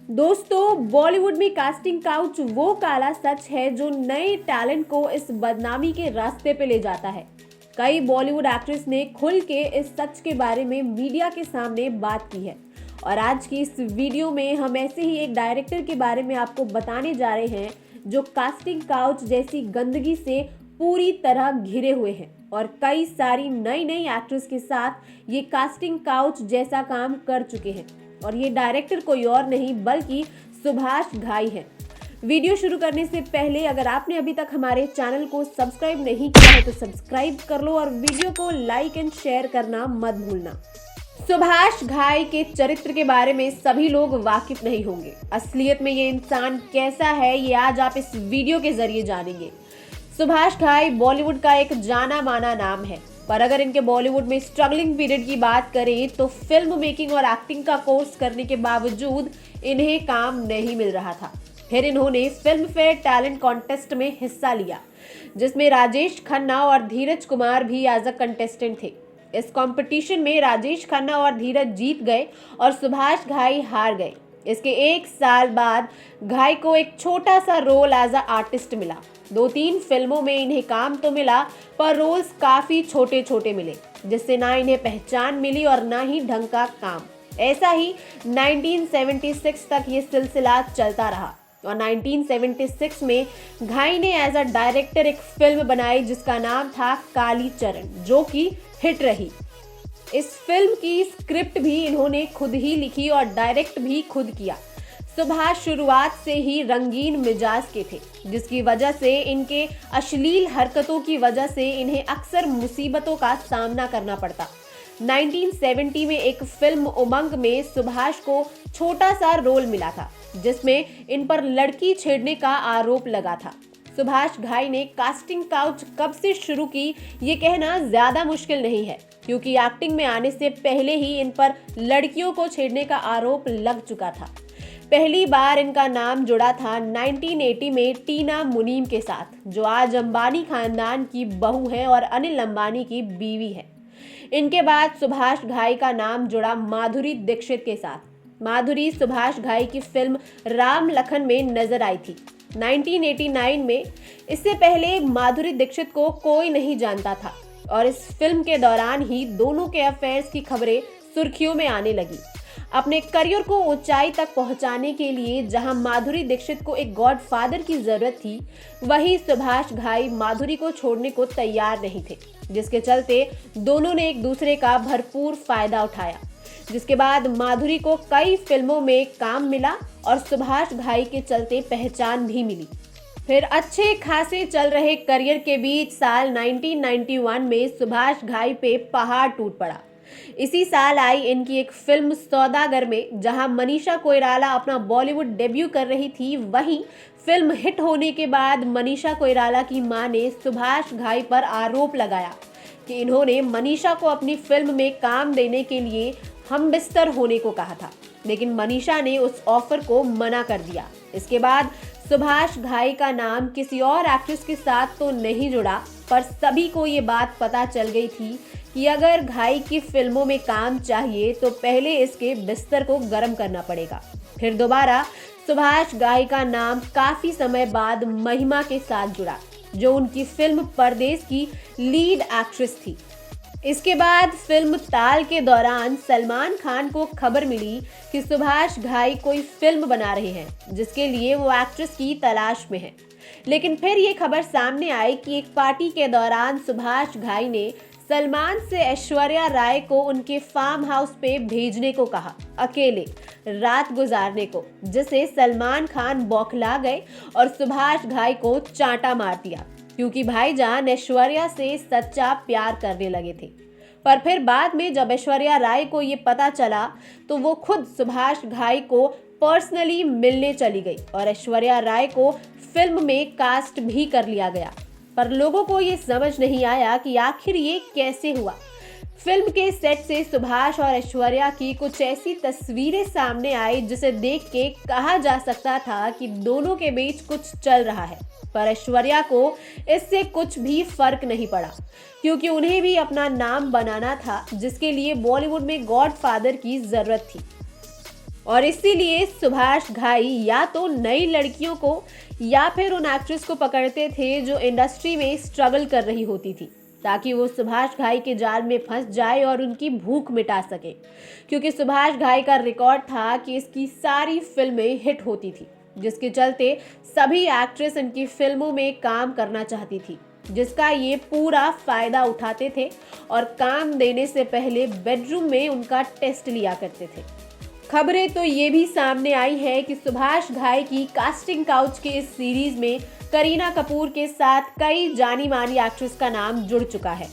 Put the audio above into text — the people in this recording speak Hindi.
दोस्तों, बॉलीवुड में कास्टिंग काउच वो काला सच है जो नए टैलेंट को इस बदनामी के रास्ते पे ले जाता है। कई बॉलीवुड एक्ट्रेस ने खुल के इस सच के बारे में मीडिया के सामने बात की है और आज की इस वीडियो में हम ऐसे ही एक डायरेक्टर के बारे में आपको बताने जा रहे हैं जो कास्टिंग काउच जैसी गंदगी से पूरी तरह घिरे हुए हैं और कई सारी नई नई एक्ट्रेस के साथ ये कास्टिंग काउच जैसा काम कर चुके हैं। और ये डायरेक्टर कोई और नहीं बल्कि सुभाष घाई है। वीडियो शुरू करने से पहले अगर आपने अभी तक हमारे चैनल को सब्सक्राइब नहीं किया है तो सब्सक्राइब कर लो और वीडियो को लाइक एंड शेयर करना मत भूलना। सुभाष घाई के चरित्र के बारे में सभी लोग वाकिफ नहीं होंगे। असलियत में ये इंसान कैसा है ये आज आप इस वीडियो के जरिए जानेंगे। सुभाष घाई बॉलीवुड का एक जाना माना नाम है, पर अगर इनके बॉलीवुड में स्ट्रगलिंग पीरियड की बात करें तो फिल्म मेकिंग और एक्टिंग का कोर्स करने के बावजूद इन्हें काम नहीं मिल रहा था। फिर इन्होंने फिल्म फेयर टैलेंट कॉन्टेस्ट में हिस्सा लिया जिसमें राजेश खन्ना और धीरज कुमार भी एज अ कंटेस्टेंट थे। इस कंपटीशन में राजेश खन्ना और धीरज जीत गए और सुभाष घाई हार गए। इसके एक साल बाद घाई को एक छोटा सा रोल एज अ आर्टिस्ट मिला। 2-3 फिल्मों में इन्हें काम तो मिला पर रोल्स काफी छोटे छोटे मिले जिससे ना इन्हें पहचान मिली और ना ही ढंग का काम। ऐसा ही 1976 तक ये सिलसिला चलता रहा और 1976 में घाई ने एज अ डायरेक्टर एक फिल्म बनाई जिसका नाम था काली चरण, जो कि हिट रही। इस फिल्म की स्क्रिप्ट भी इन्होंने खुद ही लिखी और डायरेक्ट भी खुद किया। सुभाष शुरुआत से ही रंगीन मिजाज के थे जिसकी वजह से इनके अश्लील हरकतों की वजह से इन्हें अक्सर मुसीबतों का सामना करना पड़ता। 1970 में एक फिल्म उमंग में सुभाष को छोटा सा रोल मिला था जिसमें इन पर लड़की छेड़ने का आरोप लगा था। सुभाष घाई ने कास्टिंग काउच कब से शुरू की ये कहना ज्यादा मुश्किल नहीं है क्योंकि एक्टिंग में आने से पहले ही इन पर लड़कियों को छेड़ने का आरोप लग चुका था। पहली बार इनका नाम जुड़ा था 1980 में टीना मुनीम के साथ, जो आज अंबानी खानदान की बहू है और अनिल अंबानी की बीवी है। इनके बाद सुभाष घाई का नाम जुड़ा माधुरी दीक्षित के साथ। माधुरी सुभाष घाई की फिल्म राम लखन में नजर आई थी 1989 में। इससे पहले माधुरी दीक्षित को कोई नहीं जानता था और इस फिल्म के दौरान ही दोनों के अफेयर्स की खबरें सुर्खियों में आने लगी। अपने करियर को ऊंचाई तक पहुंचाने के लिए जहां माधुरी दीक्षित को एक गॉडफादर की जरूरत थी, वहीं सुभाष घाई माधुरी को छोड़ने को तैयार नहीं थे, जिसके चलते दोनों ने एक दूसरे का भरपूर फायदा उठाया। जिसके बाद माधुरी को कई फिल्मों में काम मिला और सुभाष घाई के चलते पहचान भी मिली। फिर अच्छे खासे चल रहे करियर के बीच साल 1991 में सुभाष घाई पे पहाड़ टूट पड़ा। इसी साल आई इनकी एक फिल्म सौदागर में, जहां मनीषा कोइराला अपना बॉलीवुड डेब्यू कर रही थी। वहीं फिल्म हिट होने के बाद मनीषा कोइराला की मां ने सुभाष घाई पर आरोप लगाया कि इन्होंने मनीषा को अपनी फिल्म में काम देने के लिए हमबिस्तर होने को कहा था, लेकिन मनीषा ने उस ऑफर को मना कर दिया। इसके बाद सुभाष घाई का नाम किसी और एक्ट्रेस के साथ तो नहीं जुड़ा, पर सभी को ये बात पता चल गई थी कि अगर घाई की फिल्मों में काम चाहिए तो पहले इसके बिस्तर को गर्म करना पड़ेगा। फिर दोबारा सुभाष घाई का नाम काफी समय बाद महिमा के साथ जुड़ा, जो उनकी फिल्म परदेस की लीड एक्ट्रेस थी। इसके बाद फिल्म ताल के दौरान सलमान खान को खबर मिली कि सुभाष घाई कोई फिल्म बना रहे हैं जिसके लिए वो एक्ट्रेस की तलाश में है। लेकिन फिर ये खबर सामने आई कि एक पार्टी के दौरान सुभाष घाई ने सलमान से ऐश्वर्या राय को उनके फार्म हाउस पे भेजने को कहा, अकेले रात गुजारने को, जिसे सलमान खान बौखला गए और सुभाष घाई को चांटा मार दिया क्योंकि भाईजान ऐश्वर्या से सच्चा प्यार करने लगे थे। पर फिर बाद में जब ऐश्वर्या राय को ये पता चला तो वो खुद सुभाष घाई को पर्सनली मिलने चली गई और ऐश्वर्या राय को फिल्म में कास्ट भी कर लिया गया। पर लोगों को ये समझ नहीं आया कि आखिर ये कैसे हुआ। फिल्म के सेट से सुभाष और ऐश्वर्या की कुछ ऐसी तस्वीरें सामने आई जिसे देख के कहा जा सकता था कि दोनों के बीच कुछ चल रहा है, पर ऐश्वर्या को इससे कुछ भी फर्क नहीं पड़ा क्योंकि उन्हें भी अपना नाम बनाना था जिसके लिए बॉलीवुड में गॉडफादर की जरूरत थी। और इसीलिए सुभाष घाई या तो नई लड़कियों को या फिर उन एक्ट्रेस को पकड़ते थे जो इंडस्ट्री में स्ट्रगल कर रही होती थी, ताकि वो सुभाष घाई के जाल में फंस जाए और उनकी भूख मिटा सके। क्योंकि सुभाष घाई का रिकॉर्ड था कि इसकी सारी फिल्में हिट होती थी, जिसके चलते सभी एक्ट्रेस इनकी फिल्मों में काम करना चाहती थी, जिसका ये पूरा फायदा उठाते थे और काम देने से पहले बेडरूम में उनका टेस्ट लिया करते थे। खबरें तो ये भी सामने आई है कि सुभाष घाई की कास्टिंग काउच के इस सीरीज में करीना कपूर के साथ कई जानी मानी एक्ट्रेस का नाम जुड़ चुका है।